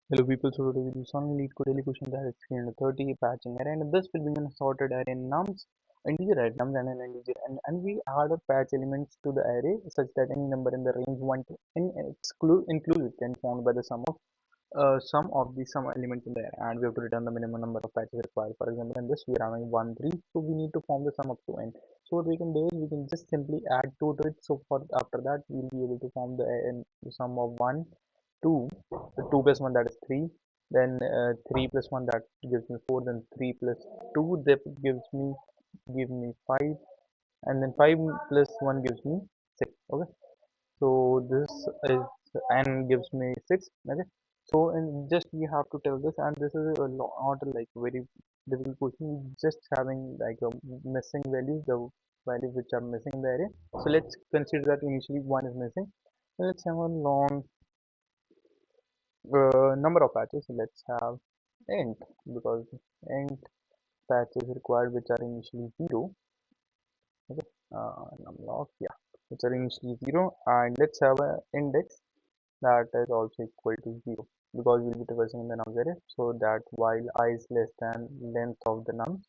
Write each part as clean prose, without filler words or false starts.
Hello people, so today we do some LeetCode DailyQuestion that is 330 patching array, and this will be an sorted array in nums, integer array, nums and an integer, and we add or patch elements to the array such that any number in the range 1 to include can be found by the sum of the sum elements in the array, and we have to return the minimum number of patches required. For example, in this we are having 1 3, so we need to form the sum up to n. So what we can do is we can just simply add 2 to it. So for after that we'll be able to form the sum of 1 2, the 2 plus 1 that is 3, then 3 plus 1 that gives me 4, then 3 plus 2 that give me 5, and then 5 plus 1 gives me 6. Okay, so this is n gives me 6. Okay, so and just we have to tell this, and this is not like very difficult question. We just having like a missing values, the values which are missing in the array. So let's consider that initially one is missing. Let's have a long number of patches. Let's have int, because int patches required which are initially 0. Okay, number of, yeah, which are initially 0, and let's have an index that is also equal to 0, because we'll be traversing in the nums array. So that while I is less than length of the nums,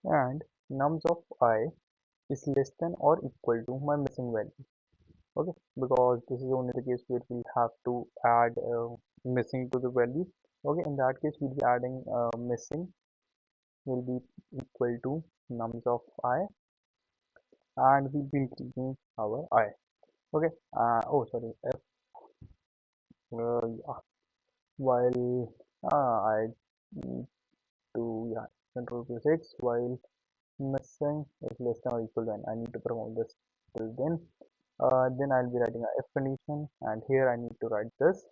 and nums of I is less than or equal to my missing value. Okay, because this is only the case where we have to add missing to the value. Okay, in that case we'll be adding missing will be equal to nums of I, and we'll be increasing our I. Okay, oh sorry, f yeah, while I need to, yeah, control plus x, while missing is less than or equal to n. I need to perform this till then. Then I'll be writing a if condition, and here I need to write this,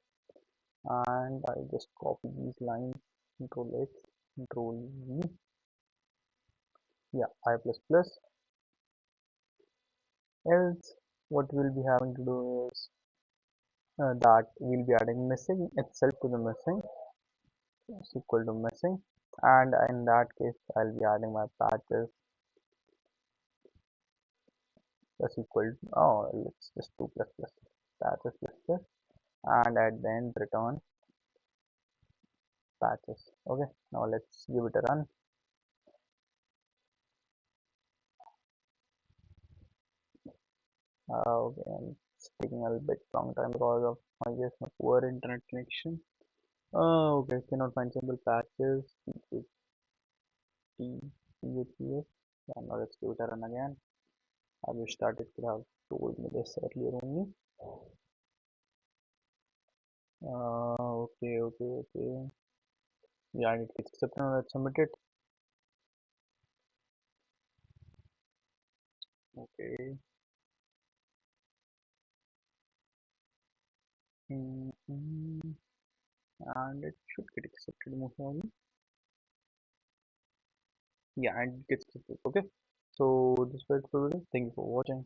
and I just copy these lines, control x, control v, yeah, I plus plus. Else what we'll be having to do is that we'll be adding missing itself to the missing is equal to missing, and in that case I'll be adding my patches plus equal to, oh let's just do plus plus patches plus plus, and at the end return patches. Okay, now let's give it a run. Okay, and it's taking a bit long time because of, I guess, my poor internet connection. Okay, cannot find simple patches. Yeah, now let's give it a run again. I wish that it could have told me this earlier only. Okay, okay, okay. Yeah, it gets accepted. Now let's submit it. Okay. Mm-hmm. And it should get accepted most probably. Yeah, and it gets accepted. Okay. So this was it for today. Thank you for watching.